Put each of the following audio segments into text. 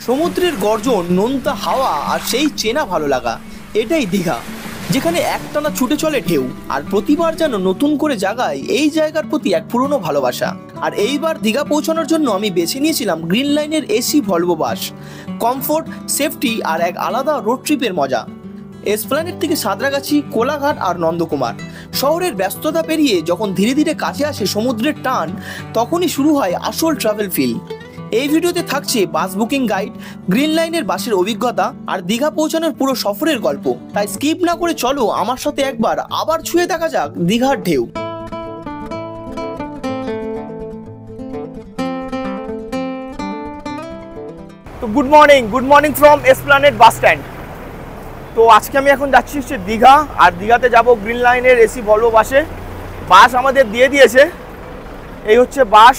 সমুদ্রের গর্জন, নোনতা হাওয়া আর সেই চেনা ভালো লাগা, এটাই দীঘা, যেখানে একটানা ছুটে চলে ঢেউ আর প্রতিবার যেন নতুন করে জাগায় এই জায়গার প্রতি এক পুরনো ভালোবাসা। আর এইবার দীঘা পৌঁছানোর জন্য আমি বেছে নিয়েছিলাম গ্রিন লাইনের AC Volvo bus. Comfort, safety আর এক আলাদা রোড ট্রিপের মজা। এসপ্ল্যানেড থেকে সাঁতরাগাছি, কোলাঘাট আর নন্দকুমার শহরের ব্যস্ততা পেরিয়ে যখন ধীরে ধীরে কাছে আসে সমুদ্রের টান, তখনই শুরু হয় আসল ট্রাভেল ফিল। এই ভিডিওতে থাকছে বাস বুকিং গাইড, গ্রিন লাইনের বাসের অভিজ্ঞতা আর দীঘা পৌঁছানোর পুরো সফরের গল্প। তাই স্কিপ না করে চলো আমার সাথে একবার আবার ছুঁয়ে দেখা যাক দীঘার ঢেউ। তো good morning from Esplanade bus stand. তো আজকে আমি এখন যাচ্ছি হচ্ছে দীঘা, আর দীঘাতে যাব গ্রিন লাইনের এসি ভলভো বাসে। বাস আমাদের দিয়ে দিয়েছে, এই হচ্ছে বাস।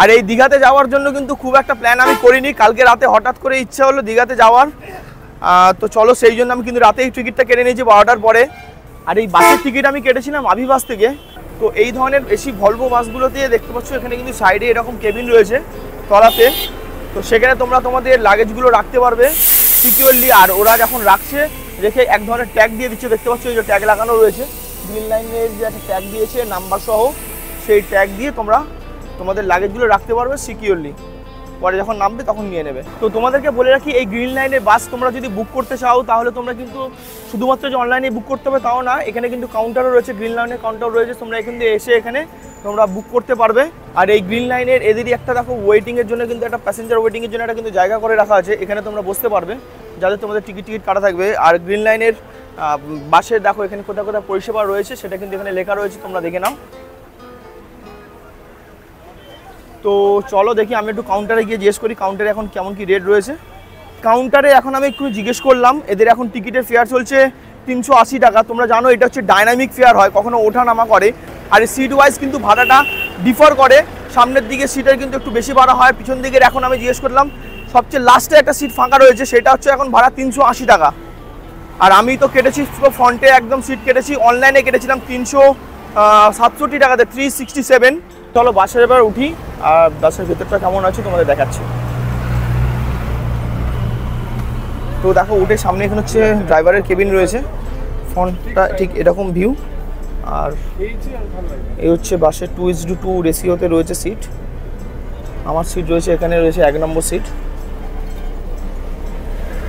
আর এই দীঘাতে যাওয়ার জন্য কিন্তু খুব একটা প্ল্যান আমি করিনি, কালকে রাতে হঠাৎ করে ইচ্ছা হলো দীঘাতে যাওয়ার। তো চলো, সেই জন্য আমি কিন্তু রাতেই টিকিটটা কেটে নিয়েছি 12টার পরে। আর এই বাসের টিকিট আমি কেটেছিলাম আভিবাস থেকে। তো এই ধরনের এসি ভলভো বাসগুলোতে দেখতে পাচ্ছ এখানে কিন্তু সাইডে এরকম কেবিন রয়েছে তলাতে। তো সেখানে তোমরা তোমাদের লাগেজগুলো রাখতে পারবে সিকিউরলি। আর ওরা যখন রাখছে রেখে এক ধরনের ট্যাগ দিয়ে দিচ্ছে, দেখতে পাচ্ছ এই যে ট্যাগ লাগানো রয়েছে গ্রিন লাইনের যে একটা ট্যাগ দিয়েছে নাম্বার সহ, সেই ট্যাগ দিয়ে তোমরা তোমাদের লাগেজগুলো রাখতে পারবে সিকিউরলি। পরে যখন নামবে তখন নিয়ে নেবে। তো তোমাদেরকে বলে রাখি, এই গ্রিন লাইনের বাস তোমরা যদি বুক করতে চাও তাহলে তোমরা কিন্তু শুধুমাত্র যে অনলাইনে বুক করতে হবে তাও না, এখানে কিন্তু কাউন্টারও রয়েছে, গ্রিন লাইনের কাউন্টার রয়েছে। তোমরা এখান থেকে এসে এখানে তোমরা বুক করতে পারবে। আর এই গ্রিন লাইনের এদেরই একটা দেখো ওয়েটিংয়ের জন্য কিন্তু একটা প্যাসেঞ্জার ওয়েটিংয়ের জন্য একটা কিন্তু জায়গা করে রাখা আছে, এখানে তোমরা বসতে পারবে যাদের তোমাদের টিকিট কাটা থাকবে। আর গ্রিন লাইনের বাসের দেখো এখানে কোথাও কোথাও পরিষেবা রয়েছে, সেটা কিন্তু এখানে লেখা রয়েছে, তোমরা দেখে নাও। তো চলো দেখি, আমি একটু কাউন্টারে গিয়ে জিজ্ঞেস করি কাউন্টারে এখন কেমন কি রেট রয়েছে। কাউন্টারে এখন আমি একটু জিজ্ঞেস করলাম, এদের এখন টিকিটের ফেয়ার চলছে 380 টাকা। তোমরা জানো এটা হচ্ছে ডাইনামিক ফেয়ার হয়, কখনো ওঠা নামা করে। আর এই সিট ওয়াইজ কিন্তু ভাড়াটা ডিফার করে, সামনের দিকে সিটের কিন্তু একটু বেশি ভাড়া হয়, পিছন দিকের এখন আমি জিজ্ঞেস করলাম সবচেয়ে লাস্টে একটা সিট ফাঁকা রয়েছে, সেটা হচ্ছে এখন ভাড়া 380 টাকা। আর আমি তো কেটেছি ফ্রন্টে একদম সিট কেটেছি, অনলাইনে কেটেছিলাম 367 টাকাতে, 367। চলো বাসের এবার উঠি আর বাসের ভেতরটা কেমন আছে তোমাদের দেখাচ্ছি। তো দেখো উঠে সামনে এখানে হচ্ছে ড্রাইভারের কেবিন রয়েছে, ফ্রন্টটা ঠিক এরকম ভিউ। আর এই হচ্ছে বাসের 2:2 রেশিওতে রয়েছে সিট। আমার সিট রয়েছে এখানে, রয়েছে 1 নম্বর সিট।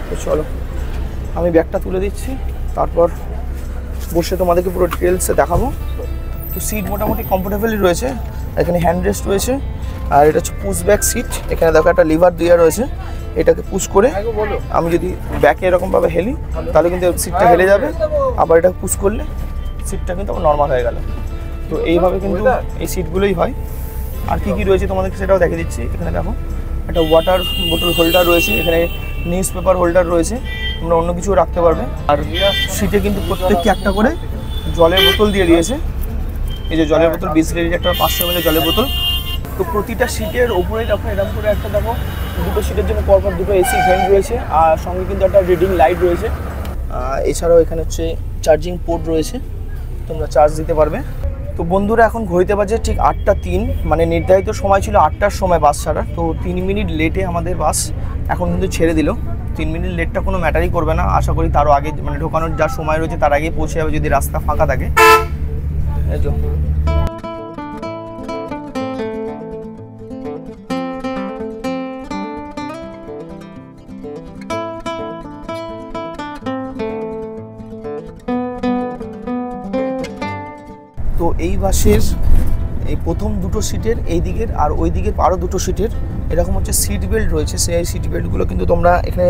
তো চলো আমি ব্যাগটা তুলে দিচ্ছি, তারপর বসে তোমাদেরকে পুরো ডিটেলসে দেখাবো। তো সিট মোটামুটি কমফোর্টেবলই রয়েছে, এখানে হ্যান্ড রেস্ট রয়েছে। আর এটা হচ্ছে পুশ ব্যাক সিট, এখানে দেখো একটা লিভার দেওয়া রয়েছে, এটাকে পুশ করে আমি যদি ব্যাকে এরকমভাবে হেলি তাহলে কিন্তু সিটটা হেলে যাবে, আবার এটা পুশ করলে সিটটা কিন্তু আবার নর্মাল হয়ে গেল। তো এইভাবে কিন্তু এই সিটগুলোই হয়। আর কী কী রয়েছে তোমাদেরকে সেটাও দেখে দিচ্ছি। এখানে দেখো একটা ওয়াটার বোতল হোল্ডার রয়েছে, এখানে নিউজ পেপার হোল্ডার রয়েছে, তোমরা অন্য কিছু রাখতে পারবে। আর সিটে কিন্তু প্রত্যেককে একটা করে জলের বোতল দিয়ে দিয়েছে, এই যে জলের বোতল 20 লিটারের একটা 500 ml জলের বোতল। তো প্রতিটা সিটের ওপরে দেখো এরকম করে একটা দেখো দুটো সিটের জন্য পরপর দুটো এসি ভেন্ট রয়েছে, আর সঙ্গে কিন্তু একটা রিডিং লাইট রয়েছে। এছাড়াও এখানে হচ্ছে চার্জিং পোর্ট রয়েছে, তোমরা চার্জ দিতে পারবে। তো বন্ধুরা এখন ঘড়িতে বাজে ঠিক 8টা 3, মানে নির্ধারিত সময় ছিল 8টার সময় বাস ছাড়া। তো 3 মিনিট লেটে আমাদের বাস এখন কিন্তু ছেড়ে দিল। 3 মিনিট লেটটা কোনো ম্যাটারই করবে না, আশা করি তারও আগে, মানে ঢোকানোর যা সময় রয়েছে তার আগেই পৌঁছে যাবে যদি রাস্তা ফাঁকা থাকে। এই যে তো এই বাসের এই প্রথম দুটো সিটের এই দিকের আর ওই দিকের আরও দুটো সিটের এরকম হচ্ছে সিট বেল্ট রয়েছে। সেই সিট বেল্টগুলো কিন্তু তোমরা এখানে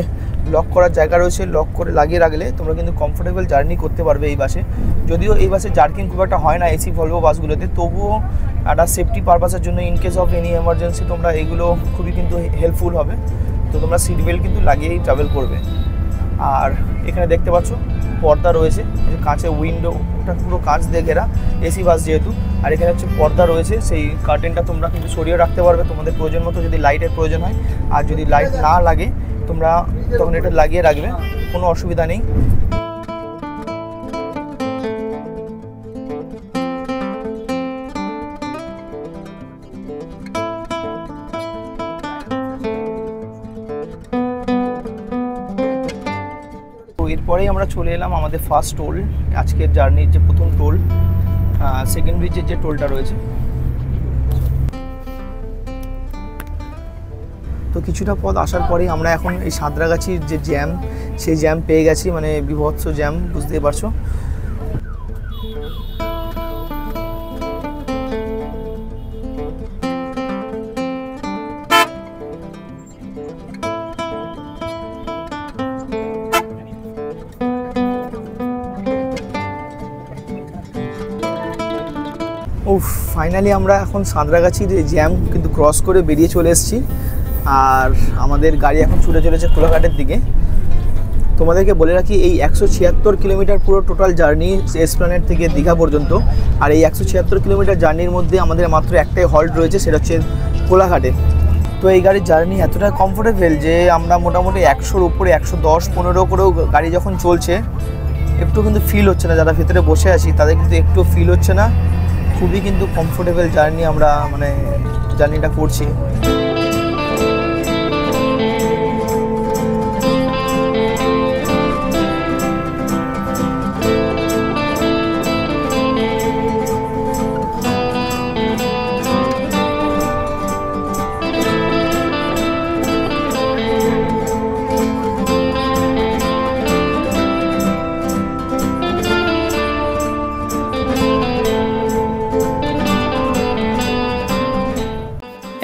লক করার জায়গা রয়েছে, লক করে লাগিয়ে রাখলে তোমরা কিন্তু কমফোর্টেবল জার্নি করতে পারবে এই বাসে। যদিও এই বাসে জার্কিং খুব একটা হয় না এসি ভলভো বাসগুলোতে, তবুও একটা সেফটি পারপাসের জন্য in case of any emergency তোমরা এইগুলো খুবই কিন্তু হেল্পফুল হবে। তো তোমরা সিট বেল্ট কিন্তু লাগিয়েই ট্রাভেল করবে। আর এখানে দেখতে পাচ্ছ পর্দা রয়েছে, কাঁচের উইন্ডো, ওটা পুরো কাঁচ দিয়ে ঘেরা, এসি বাস যেহেতু। আর এখানে হচ্ছে পর্দা রয়েছে, সেই কার্টেনটা তোমরা কিন্তু সরিয়ে রাখতে পারবে তোমাদের প্রয়োজন মতো, যদি লাইটের প্রয়োজন হয়। আর যদি লাইট না লাগে তোমরা তখন এটা লাগিয়ে রাখবে, কোনো অসুবিধা নেই। তারপরেই আমরা চলে এলাম আমাদের ফার্স্ট টোল, আজকের জার্নির যে প্রথম টোল, সেকেন্ড ব্রিজের যে টোলটা রয়েছে। তো কিছুটা পথ আসার পরেই আমরা এখন এই সাঁতরাগাছির যে জ্যাম, সেই জ্যাম পেয়ে গেছি, মানে বিভৎস জ্যাম, বুঝতেই পারছো। ফাইনালি আমরা এখন সাঁতরাগাছির জ্যাম কিন্তু ক্রস করে বেরিয়ে চলে এসেছি, আর আমাদের গাড়ি এখন ছুটে চলেছে কোলাঘাটের দিকে। তোমাদেরকে বলে রাখি, এই 176 কিলোমিটার পুরো টোটাল জার্নি এসপ্ল্যানেড থেকে দীঘা পর্যন্ত। আর এই 176 কিলোমিটার জার্নির মধ্যে আমাদের মাত্র একটাই হল্ট রয়েছে, সেটা হচ্ছে কোলাঘাটে। তো এই গাড়ির জার্নি এতটা কমফোর্টেবল যে আমরা মোটামুটি 100-র উপরে 110-15 করেও গাড়ি যখন চলছে একটু কিন্তু ফিল হচ্ছে না। যারা ভেতরে বসে আছি তাদের কিন্তু একটু ফিল হচ্ছে না, খুবই কিন্তু কমফোর্টেবল জার্নি আমরা মানে জার্নিটা করছি।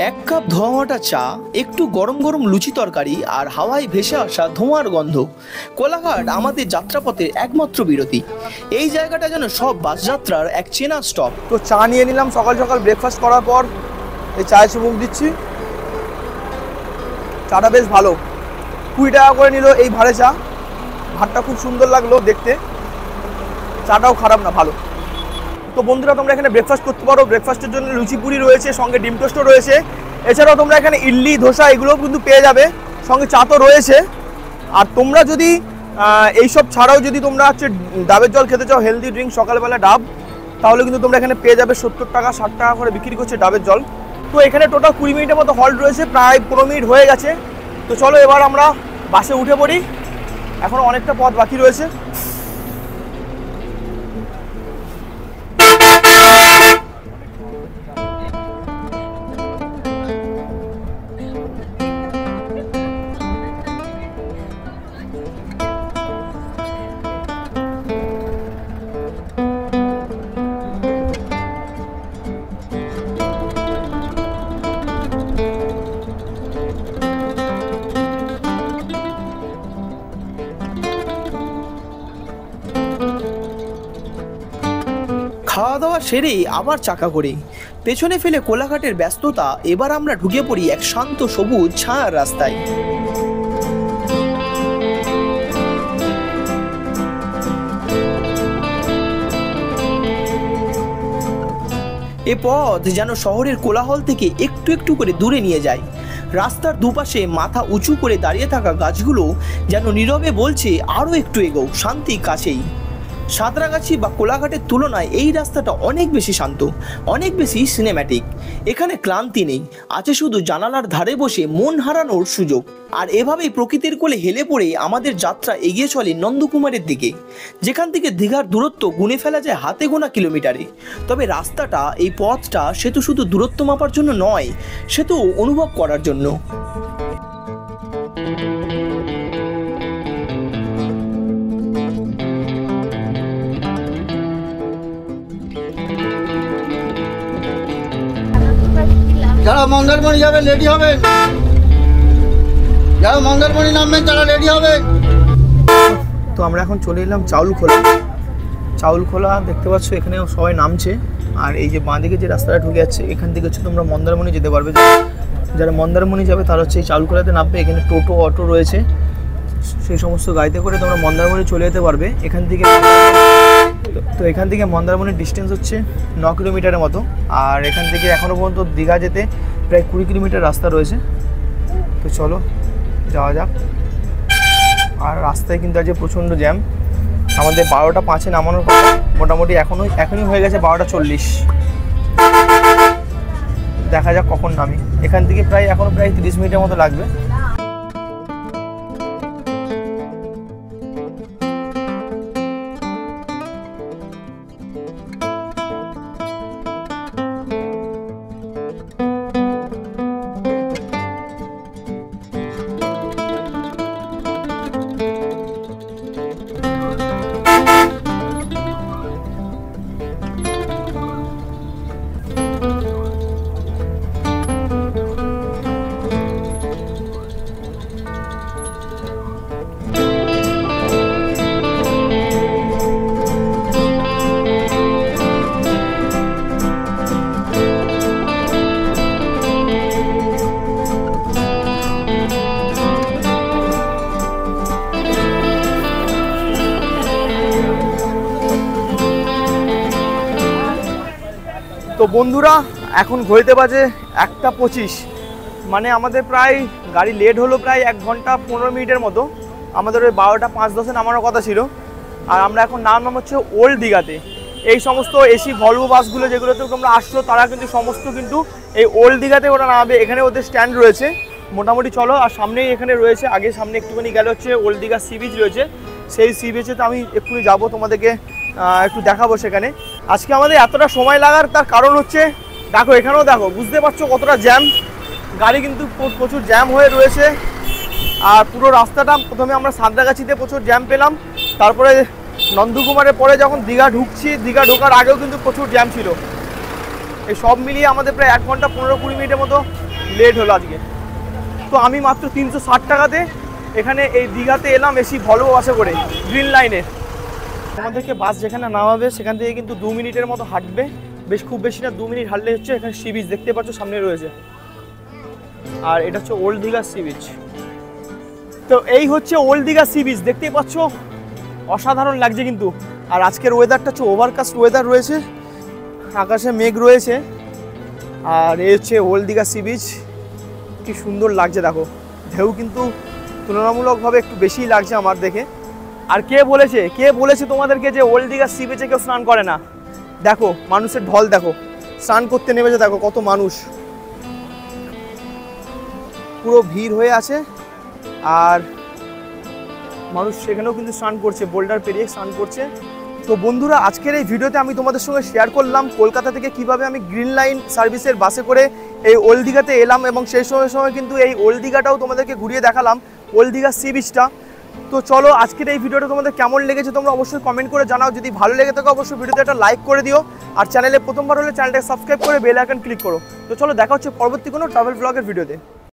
এক কাপ ধোঁয়াটা চা, একটু গরম গরম লুচি তরকারি আর হাওয়ায় ভেসে আসা ধোঁয়ার গন্ধ। কোলাঘাট আমাদের যাত্রাপথের একমাত্র বিরতি। এই জায়গাটা যেন সব বাস যাত্রার এক চেনা স্টপ। তো চা নিয়ে নিলাম সকাল সকাল ব্রেকফাস্ট করার পর, এই চায়ে চুমুক দিচ্ছি। চাটা বেশ ভালো, 20 টাকা করে নিল এই ভাড়ে চা। ভাতটা খুব সুন্দর লাগলো দেখতে, চাটাও খারাপ না, ভালো। তো বন্ধুরা, তোমরা এখানে ব্রেকফাস্ট করতে পারো। ব্রেকফাস্টের জন্য লুচি পুরি রয়েছে, সঙ্গে ডিম টোস্টও রয়েছে। এছাড়াও তোমরা এখানে ইডলি, ধোসা এগুলোও কিন্তু পেয়ে যাবে, সঙ্গে চা তো রয়েছে। আর তোমরা যদি এইসব ছাড়াও যদি তোমরা হচ্ছে ডাবের জল খেতে চাও, হেলদি ড্রিঙ্ক সকালবেলা ডাব, তাহলে কিন্তু তোমরা এখানে পেয়ে যাবে 70 টাকা 60 টাকা করে বিক্রি করছে ডাবের জল। তো এখানে টোটাল 20 মিনিটের মতো হল্ট রয়েছে, প্রায় 15 মিনিট হয়ে গেছে। তো চলো এবার আমরা বাসে উঠে পড়ি, এখনও অনেকটা পথ বাকি রয়েছে। খাওয়া দাওয়া সেরে আবার চাকা করে পেছনে ফেলে কোলাঘাটের ব্যস্ততা, এবার আমরা ঢুকে পড়ি এক শান্ত সবুজ ছায়ার রাস্তায়। এ পথ যেন শহরের কোলাহল থেকে একটু একটু করে দূরে নিয়ে যায়। রাস্তার দুপাশে মাথা উঁচু করে দাঁড়িয়ে থাকা গাছগুলো যেন নীরবে বলছে, আরও একটু এগোও, শান্তি কাছেই। সাঁতরাগাছি বা কোলাঘাটের তুলনায় এই রাস্তাটা অনেক বেশি শান্ত, অনেক বেশি সিনেম্যাটিক। এখানে ক্লান্তি নেই, আছে শুধু জানালার ধারে বসে মন হারানোর সুযোগ। আর এভাবেই প্রকৃতির কোলে হেলে পড়ে আমাদের যাত্রা এগিয়ে চলে নন্দকুমারের দিকে, যেখান থেকে দীঘার দূরত্ব গুনে ফেলা যায় হাতে গোনা কিলোমিটারে। তবে রাস্তাটা, এই পথটা, সে তো শুধু দূরত্ব মাপার জন্য নয়, সে তো অনুভব করার জন্য। যারা মন্দারমণি যাবেন রেডি হবেন, যারা মন্দারমণি নামবেন তারা রেডি হবেন। তো আমরা এখন চলে এলাম চাউলখোলা দেখতে পাচ্ছ, এখানে সবাই নামছে। আর এই যে বাঁদিকে যে রাস্তাটা ঢুকে যাচ্ছে, এখান থেকে হচ্ছে তোমরা মন্দারমণি যেতে পারবে। যারা মন্দারমণি যাবে তারা হচ্ছে এই চাউলখোলাতে নামবে। এখানে টোটো, অটো রয়েছে, সেই সমস্ত গাড়িতে করে তোমরা মন্দারমণি চলে যেতে পারবে এখান থেকে। তো এখান থেকে মন্দারমণির ডিস্টেন্স হচ্ছে 9 কিলোমিটারের মতো। আর এখান থেকে এখনও পর্যন্ত দীঘা যেতে প্রায় 20 কিলোমিটার রাস্তা রয়েছে। তো চলো যাওয়া যাক। আর রাস্তায় কিন্তু আজকে প্রচণ্ড জ্যাম। আমাদের 12টা 5-এ নামানোর কথা, মোটামুটি এখনই হয়ে গেছে 12টা 40। দেখা যাক কখন নামি। এখান থেকে এখনও প্রায় 30 মিনিটের মতো লাগবে। তো বন্ধুরা এখন ঘড়িতে বাজে 1:25, মানে আমাদের প্রায় গাড়ি লেট হলো প্রায় 1 ঘন্টা 15 মিনিটের মতো। আমাদের ওই 12টা 5-10 নামানোর কথা ছিল, আর আমরা এখন নাম হচ্ছে ওল্ড দীঘাতে। এই সমস্ত এসি ভলভো বাসগুলো যেগুলোতে তোমরা আসছো তারা কিন্তু সমস্ত কিন্তু এই ওল্ড দীঘাতে ওরা নামবে। এখানে ওদের স্ট্যান্ড রয়েছে মোটামুটি। চলো, আর সামনেই এখানে রয়েছে, আগে সামনে একটুখানি গেলে হচ্ছে ওল্ড দীঘা সি বিচ রয়েছে। সেই সি বিচে তো আমি এক্ষুনি যাবো, তোমাদেরকে একটু দেখাবো সেখানে। আজকে আমাদের এতটা সময় লাগার তার কারণ হচ্ছে দেখো, এখানেও দেখো, বুঝতে পারছো কতটা জ্যাম। গাড়ি কিন্তু প্রচুর জ্যাম হয়ে রয়েছে। আর পুরো রাস্তাটা প্রথমে আমরা সাঁতরাগাছিতে প্রচুর জ্যাম পেলাম, তারপরে নন্দকুমারের পরে যখন দীঘা ঢুকছি, দীঘা ঢোকার আগেও কিন্তু প্রচুর জ্যাম ছিল। এই সব মিলিয়ে আমাদের প্রায় 1 ঘন্টা 15-20 মিনিটের মতো লেট হলো আজকে। তো আমি মাত্র 360 টাকাতে এখানে এই দীঘাতে এলাম এসি ভলভো বাসে করে, গ্রিন লাইনে। আমাদেরকে বাস যেখানে নামাবে সেখান থেকে কিন্তু 2 মিনিটের মতো হাঁটবে, খুব বেশি না, 2 মিনিট হাঁটলে হচ্ছে এখানে সি বিচ দেখতে পাচ্ছ সামনে রয়েছে। আর এটা হচ্ছে ওল্ড দীঘা সি বিচ। তো এই হচ্ছে ওল্ড দীঘা সি বিচ, দেখতেই পাচ্ছ অসাধারণ লাগছে কিন্তু। আর আজকের ওয়েদারটা হচ্ছে ওভারকাস্ট ওয়েদার রয়েছে, আকাশে মেঘ রয়েছে। আর এই হচ্ছে ওল্ড দীঘা সি বিচ, কি সুন্দর লাগছে দেখো। ঢেউ কিন্তু তুলনামূলকভাবে একটু বেশিই লাগছে আমার দেখে। আর কে বলেছে তোমাদেরকে যে ওল্ড দীঘা সি বিচে কেউ স্নান করে না? দেখো মানুষের ঢল দেখো, স্নান করতে নেমেছে, দেখো কত মানুষ, পুরো ভিড় হয়ে আছে। আর মানুষ সেখানেও কিন্তু স্নান করছে, বোল্ডার পেরিয়ে স্নান করছে। তো বন্ধুরা, আজকের এই ভিডিওতে আমি তোমাদের সঙ্গে শেয়ার করলাম কলকাতা থেকে কিভাবে আমি গ্রিন লাইন সার্ভিসের বাসে করে এই ওল্ড দীঘাতে এলাম, এবং সেই সময় কিন্তু এই ওল্ড দীঘাটাও তোমাদেরকে ঘুরিয়ে দেখালাম, ওল্ড দীঘা সি বিচটা। তো চলো, আজকের এই ভিডিওটা তোমাদের কেমন লেগেছে তোমরা অবশ্যই কমেন্ট করে জানাও। যদি ভালো লেগে থাকে অবশ্যই ভিডিওতে একটা লাইক করে দিও, আর চ্যানেলে প্রথমবার হলে চ্যানেলটাকে সাবস্ক্রাইব করে বেল আইকন ক্লিক করো। তো চলো, দেখা হচ্ছে পরবর্তী কোনো ট্রাভেল ব্লগের ভিডিওতে।